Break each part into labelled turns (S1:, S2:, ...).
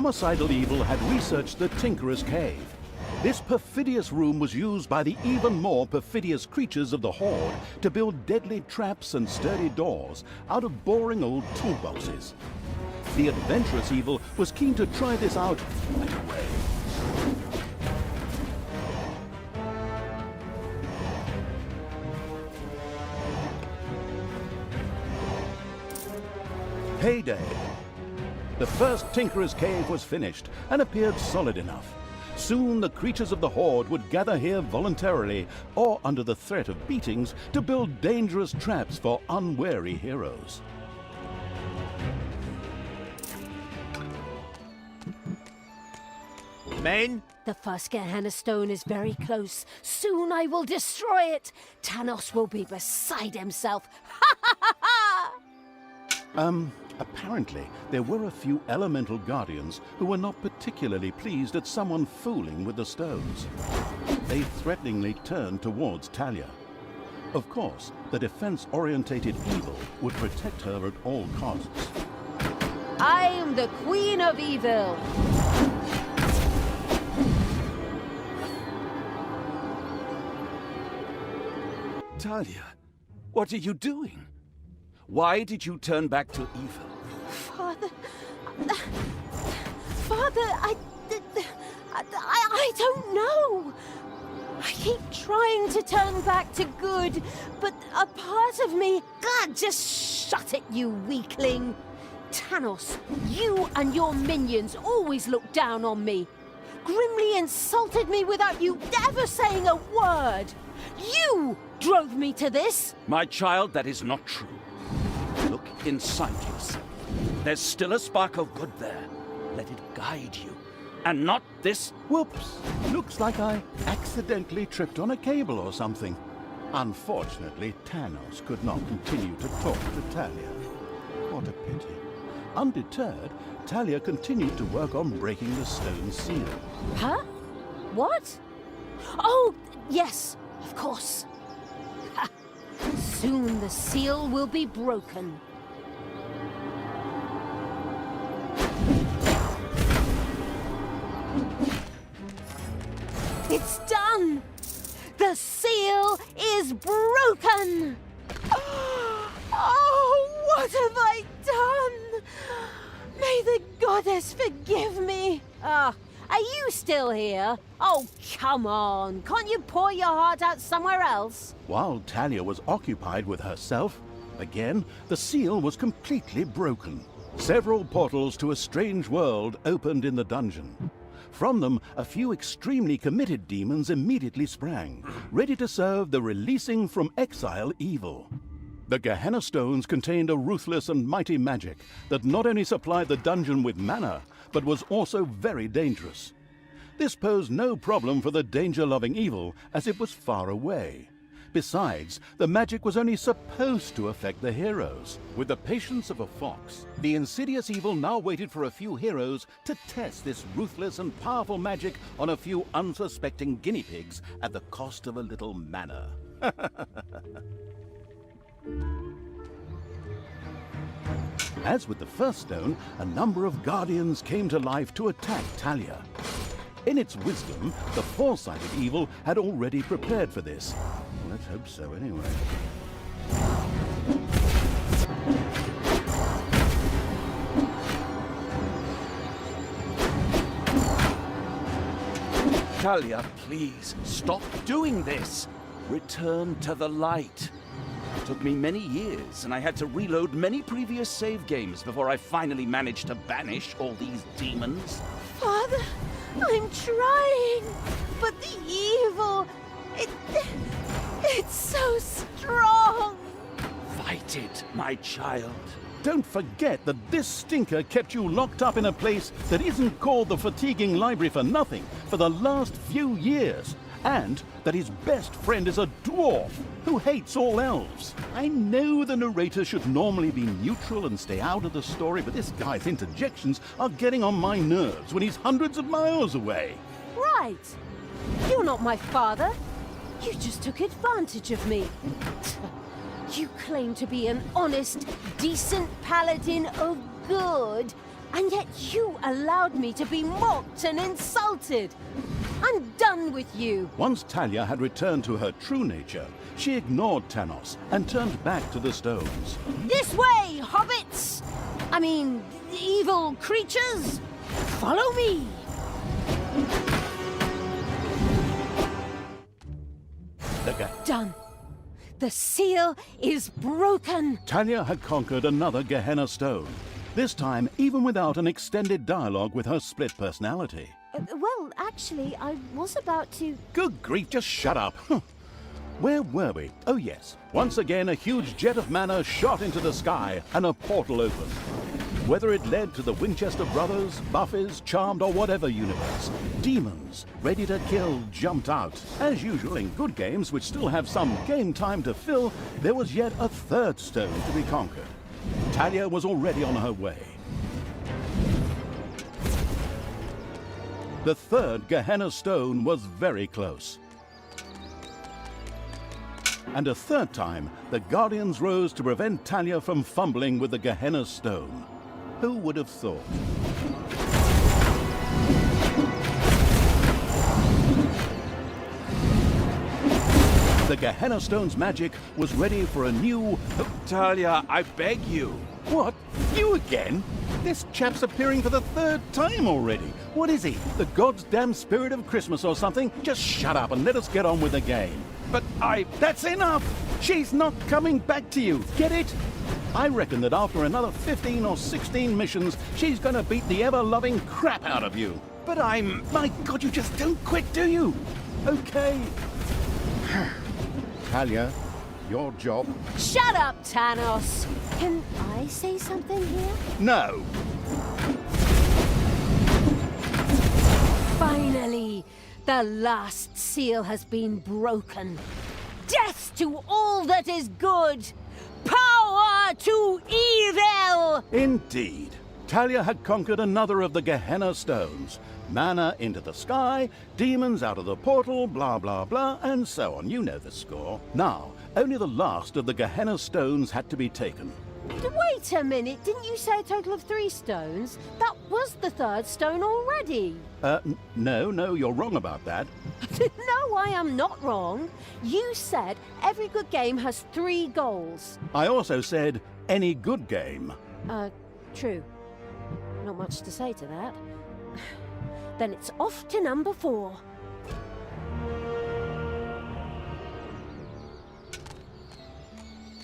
S1: homicidal evil had researched the Tinkerer's Cave. This perfidious room was used by the even more perfidious creatures of the Horde to build deadly traps and sturdy doors out of boring old toolboxes. The adventurous evil was keen to try this out right away. Payday! The first Tinkerer's Cave was finished and appeared solid enough. Soon the creatures of the Horde would gather here voluntarily or under the threat of beatings to build dangerous traps for unwary heroes.
S2: Men?
S3: The first Gehenna stone is very close. Soon I will destroy it. Thanos will be beside himself. Ha ha ha ha!
S1: Apparently, there were a few elemental guardians who were not particularly pleased at someone fooling with the stones. They threateningly turned towards Thalya. Of course, the defense-orientated evil would protect her at all costs.
S3: I am the Queen of Evil.
S2: Thalya, what are you doing? Why did you turn back to evil?
S3: Father, I don't know. I keep trying to turn back to good, but a part of me... God, just shut it, you weakling. Thanos, you and your minions always look down on me. Grimly insulted me without you ever saying a word. You drove me to this.
S2: My child, that is not true. Look inside yourself. There's still a spark of good there. Let it guide you. And not this...
S1: Whoops! Looks like I accidentally tripped on a cable or something. Unfortunately, Thanos could not continue to talk to Thalya. What a pity. Undeterred, Thalya continued to work on breaking the stone seal.
S3: Huh? What? Oh, yes, of course. Ha. Soon the seal will be broken. It's done! The seal is broken! Oh, what have I done? May the goddess forgive me. Are you still here? Oh, come on. Can't you pour your heart out somewhere else?
S1: While Thalya was occupied with herself, again, the seal was completely broken. Several portals to a strange world opened in the dungeon. From them, a few extremely committed demons immediately sprang, ready to serve the releasing from exile evil. The Gehenna stones contained a ruthless and mighty magic that not only supplied the dungeon with mana, but was also very dangerous. This posed no problem for the danger-loving evil, as it was far away. Besides, the magic was only supposed to affect the heroes. With the patience of a fox, the insidious evil now waited for a few heroes to test this ruthless and powerful magic on a few unsuspecting guinea pigs at the cost of a little mana. As with the first stone, a number of guardians came to life to attack Thalya. In its wisdom, the foresighted evil had already prepared for this. Let's hope so, anyway.
S2: Thalya, please, stop doing this. Return to the light. It took me many years, and I had to reload many previous save games before I finally managed to banish all these demons.
S3: Father, I'm trying, but the evil, it's so strong.
S2: Fight it, my child.
S1: Don't forget that this stinker kept you locked up in a place that isn't called the Fatiguing Library for nothing for the last few years, and that his best friend is a dwarf who hates all elves. I know the narrator should normally be neutral and stay out of the story, but this guy's interjections are getting on my nerves when he's hundreds of miles away.
S3: Right. You're not my father. You just took advantage of me. You claim to be an honest, decent paladin of good, And yet you allowed me to be mocked and insulted. I'm done with you.
S1: Once Thalya had returned to her true nature, she ignored Thanos and turned back to the stones.
S3: This way, hobbits! I mean, evil creatures! Follow me! Done. The seal is broken.
S1: Thalya had conquered another Gehenna stone. This time, even without an extended dialogue with her split personality.
S3: Well, actually, I was about to...
S1: Good grief, just shut up. Where were we? Oh yes. Once again, a huge jet of mana shot into the sky and a portal opened. Whether it led to the Winchester brothers, Buffies, Charmed, or whatever universe, demons ready to kill jumped out. As usual in good games which still have some game time to fill, there was yet a third stone to be conquered. Thalya was already on her way. The third Gehenna stone was very close. And a third time, the Guardians rose to prevent Thalya from fumbling with the Gehenna stone. Who would have thought? The Gehenna stone's magic was ready for a new...
S2: Thalya, I beg you.
S1: What? You again? This chap's appearing for the third time already. What is he? The goddamn spirit of Christmas or something? Just shut up and let us get on with the game.
S2: But
S1: That's enough! She's not coming back to you, get it? I reckon that after another 15 or 16 missions, she's gonna beat the ever-loving crap out of you.
S2: But
S1: My God, you just don't quit, do you? Okay. Thalya, your job...
S3: Shut up, Thanos! Can I say something here?
S1: No!
S3: Finally, the last seal has been broken. Death to all that is good! Power to evil!
S1: Indeed. Thalya had conquered another of the Gehenna stones. Mana into the sky, demons out of the portal, blah blah blah, and so on. You know the score. Now, only the last of the Gehenna stones had to be taken.
S3: Wait a minute, didn't you say a total of 3 stones? That was the third stone already.
S1: No, you're wrong about that.
S3: No, I am not wrong. You said every good game has 3 goals.
S1: I also said any good game.
S3: True. Not much to say to that. Then it's off to number 4.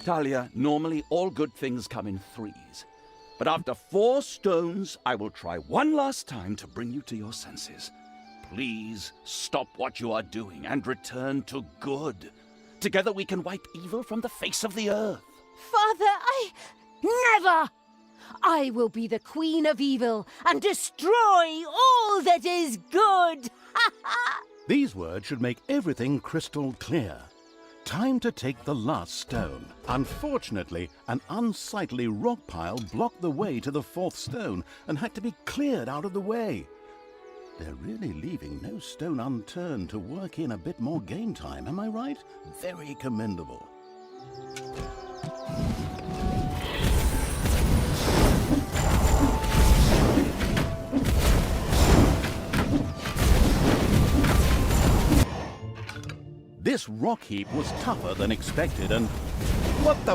S2: Thalya, normally all good things come in 3s. But after 4 stones, I will try one last time to bring you to your senses. Please stop what you are doing and return to good. Together we can wipe evil from the face of the earth.
S3: Father, never! I will be the queen of evil and destroy all that is good!
S1: These words should make everything crystal clear. Time to take the last stone. Unfortunately, an unsightly rock pile blocked the way to the 4th stone and had to be cleared out of the way. They're really leaving no stone unturned to work in a bit more game time, am I right? Very commendable. This rock heap was tougher than expected and... What the...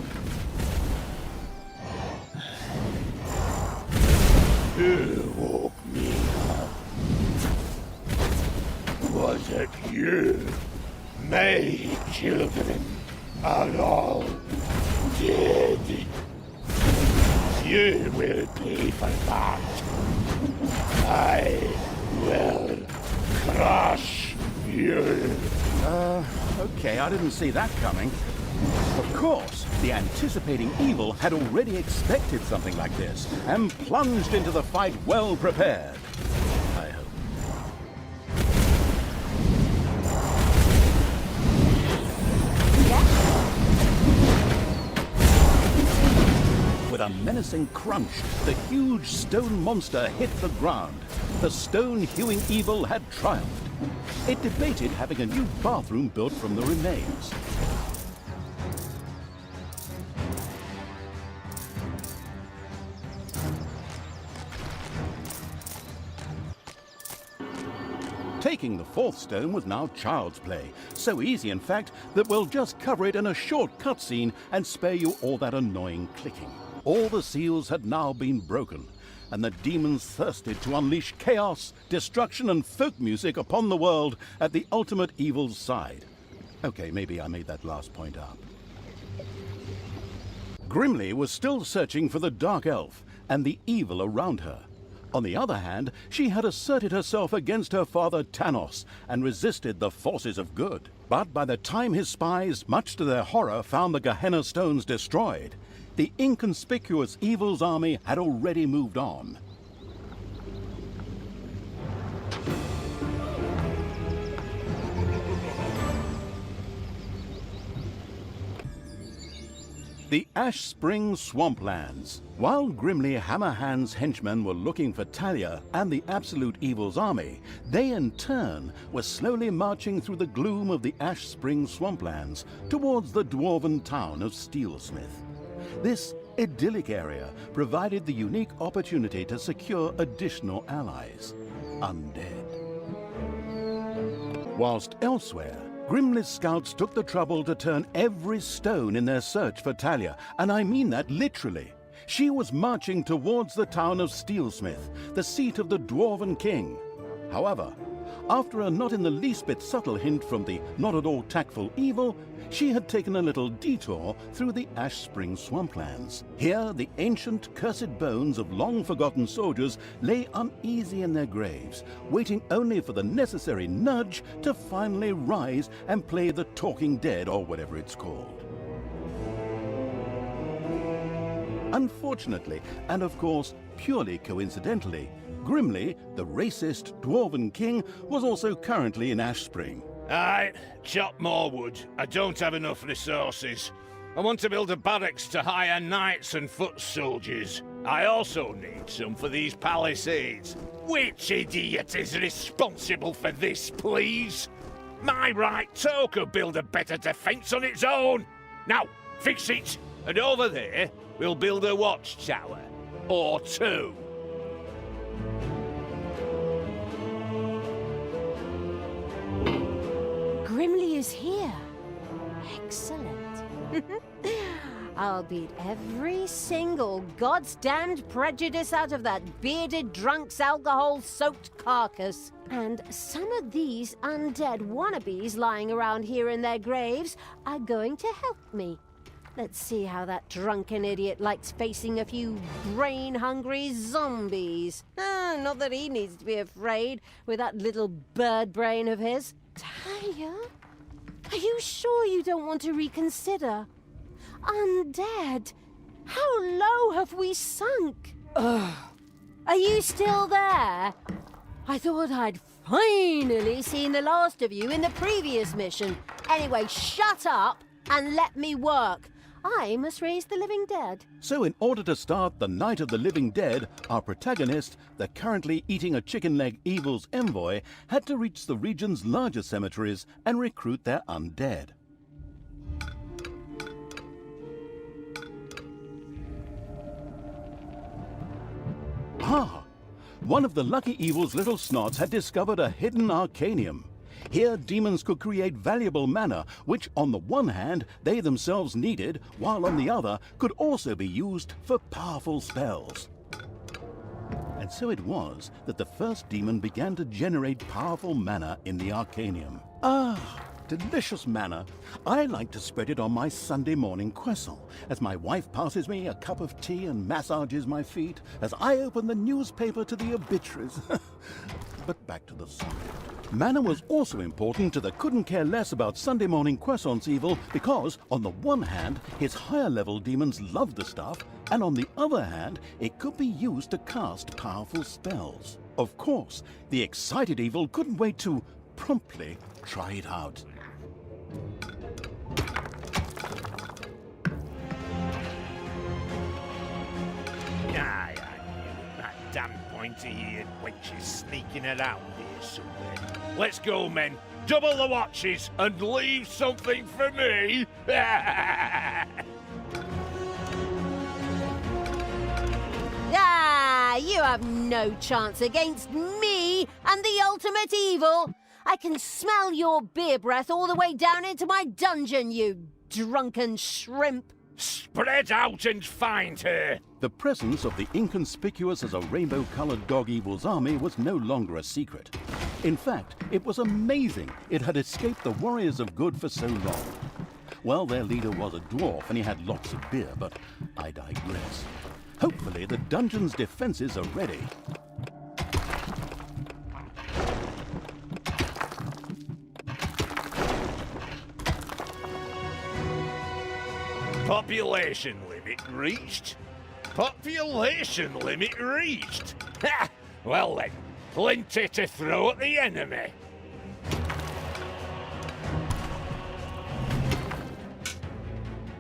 S4: Who woke me up? Was it you? My children are all dead. You will pay for that. I will crush you.
S1: Okay, I didn't see that coming. Of course, the anticipating evil had already expected something like this, and plunged into the fight well prepared. I hope. With a menacing crunch, the huge stone monster hit the ground. The stone-hewing evil had triumphed. It debated having a new bathroom built from the remains. Taking the fourth stone was now child's play. So easy, in fact, that we'll just cover it in a short cutscene and spare you all that annoying clicking. All the seals had now been broken, and the demons thirsted to unleash chaos, destruction, and folk music upon the world at the ultimate evil's side. Okay, maybe I made that last point up. Grimly was still searching for the Dark Elf and the evil around her. On the other hand, she had asserted herself against her father Thanos and resisted the forces of good. But by the time his spies, much to their horror, found the Gehenna stones destroyed, the inconspicuous evil's army had already moved on. The Ash Spring Swamplands. While Grimly Hammerhand's henchmen were looking for Thalya and the Absolute Evil's army, they in turn were slowly marching through the gloom of the Ash Spring Swamplands towards the dwarven town of Steelsmith. This idyllic area provided the unique opportunity to secure additional allies, undead. Whilst elsewhere, Grimly's scouts took the trouble to turn every stone in their search for Thalya, and I mean that literally. She was marching towards the town of Steelsmith, the seat of the Dwarven King. However, after a not in the least bit subtle hint from the not at all tactful evil, she had taken a little detour through the Ash Spring Swamplands. Here, the ancient, cursed bones of long-forgotten soldiers lay uneasy in their graves, waiting only for the necessary nudge to finally rise and play the Talking Dead, or whatever it's called. Unfortunately, and of course purely coincidentally, Grimly, the racist Dwarven King, was also currently in Ash Spring.
S4: Aye, chop more wood. I don't have enough resources. I want to build a barracks to hire knights and foot soldiers. I also need some for these palisades. Which idiot is responsible for this, please? My right toe could build a better defense on its own. Now, fix it. And over there, we'll build a watchtower. Or two.
S3: Grimly is here. Excellent. I'll beat every single God's-damned prejudice out of that bearded drunk's alcohol-soaked carcass. And some of these undead wannabes lying around here in their graves are going to help me. Let's see how that drunken idiot likes facing a few brain-hungry zombies. Not that he needs to be afraid with that little bird brain of his. Thalya? Are you sure you don't want to reconsider? Undead? How low have we sunk? Ugh. Are you still there? I thought I'd finally seen the last of you in the previous mission. Anyway, shut up and let me work. I must raise the living dead.
S1: So in order to start the Night of the Living Dead, our protagonist, the currently eating a chicken leg evil's envoy, had to reach the region's largest cemeteries and recruit their undead. Ah! One of the lucky evil's little snots had discovered a hidden arcanium. Here, demons could create valuable mana, which on the one hand they themselves needed, while on the other could also be used for powerful spells. And so it was that the first demon began to generate powerful mana in the arcanium. Ah, delicious mana. I like to spread it on my Sunday morning croissant, as my wife passes me a cup of tea and massages my feet, as I open the newspaper to the obituaries. But back to the subject. Mana was also important to the couldn't care less about Sunday morning croissants evil because, on the one hand, his higher level demons loved the stuff, and on the other hand, it could be used to cast powerful spells. Of course, the excited evil couldn't wait to promptly try it out.
S4: Aye, that damn pointy-eared wench is sneaking around here somewhere. Let's go, men. Double the watches and leave something for me.
S3: Ah, You have no chance against me and the ultimate evil. I can smell your beer breath all the way down into my dungeon, you drunken shrimp.
S4: Spread out and find her!
S1: The presence of the inconspicuous as a rainbow-colored dog evil's army was no longer a secret. In fact, it was amazing it had escaped the warriors of good for so long. Well, their leader was a dwarf and he had lots of beer, but I digress. Hopefully the dungeon's defenses are ready.
S4: Population limit reached? Population limit reached? Ha! Well then, plenty to throw at the enemy.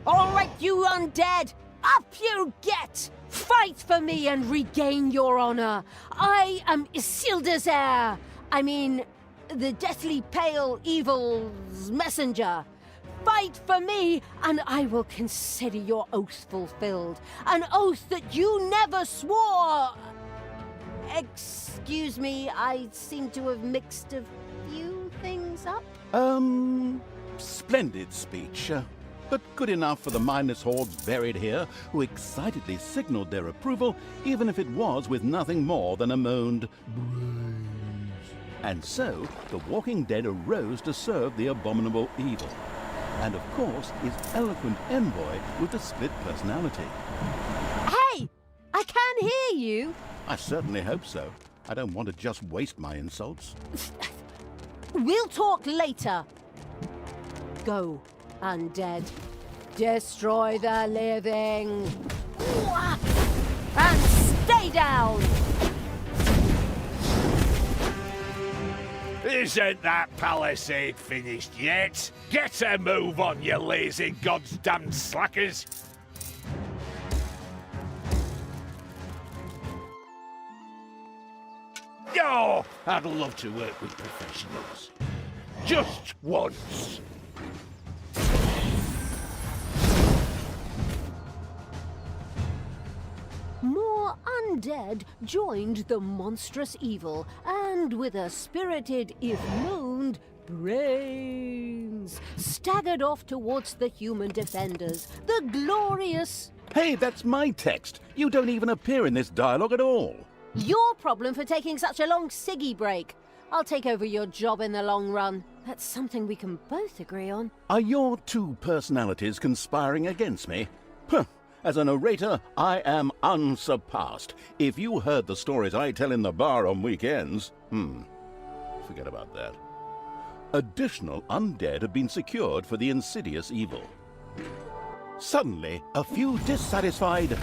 S3: All right, you undead, up you get! Fight for me and regain your honor. I am Isildur's heir. I mean, the deathly pale evil's messenger. Fight for me, and I will consider your oath fulfilled. An oath that you never swore! Excuse me, I seem to have mixed a few things up.
S1: Splendid speech. But good enough for the mindless hordes buried here, who excitedly signaled their approval, even if it was with nothing more than a moaned "Brains." And so, the Walking Dead arose to serve the abominable evil. And of course, his eloquent envoy with the split personality.
S3: Hey! I can hear you!
S1: I certainly hope so. I don't want to just waste my insults.
S3: We'll talk later. Go, undead. Destroy the living. And stay down!
S4: Isn't that palisade finished yet? Get a move on, you lazy goddamn slackers! Oh, I'd love to work with professionals. Just once.
S3: More undead joined the monstrous evil, and with a spirited, if moaned, brains, staggered off towards the human defenders, the glorious...
S1: Hey, that's my text. You don't even appear in this dialogue at all.
S3: Your problem for taking such a long ciggy break. I'll take over your job in the long run. That's something we can both agree on.
S1: Are your two personalities conspiring against me? Huh. As a narrator, I am unsurpassed. If you heard the stories I tell in the bar on weekends... forget about that. Additional undead have been secured for the insidious evil. Suddenly, a few dissatisfied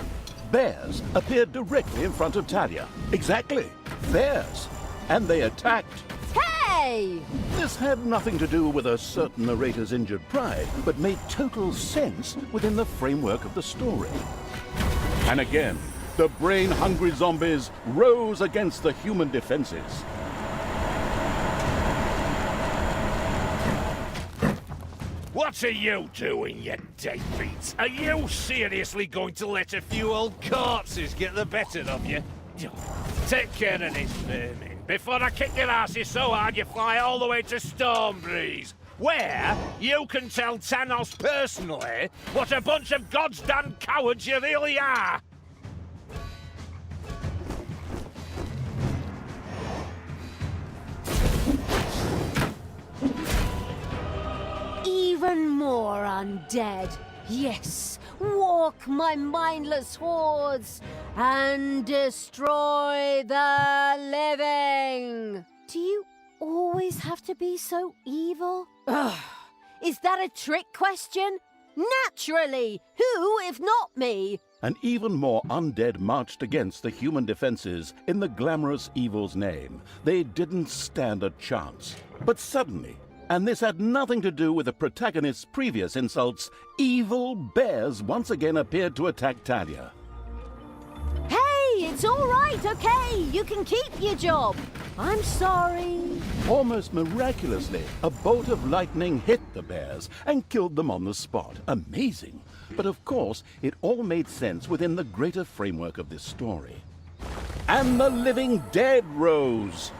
S1: bears appeared directly in front of Thalya. Exactly, bears. And they attacked.
S3: Hey!
S1: This had nothing to do with a certain narrator's injured pride, but made total sense within the framework of the story. And again, the brain-hungry zombies rose against the human defenses.
S4: What are you doing, you deadbeats? Are you seriously going to let a few old corpses get the better of you? Take care of this vermin before I kick your asses so hard you fly all the way to Stormbreeze, where you can tell Thanos personally what a bunch of goddamn cowards you really are.
S3: Even more undead. Yes, walk my mindless hordes and destroy the living. Do you always have to be so evil? Ugh. Is that a trick question? Naturally! Who, if not me?
S1: And even more undead marched against the human defenses in the glamorous evil's name. They didn't stand a chance. But suddenly, and this had nothing to do with the protagonist's previous insults, evil bears once again appeared to attack Thalya.
S3: Hey, it's all right, okay? You can keep your job. I'm sorry.
S1: Almost miraculously, a bolt of lightning hit the bears and killed them on the spot. Amazing. But of course, it all made sense within the greater framework of this story. And the living dead rose.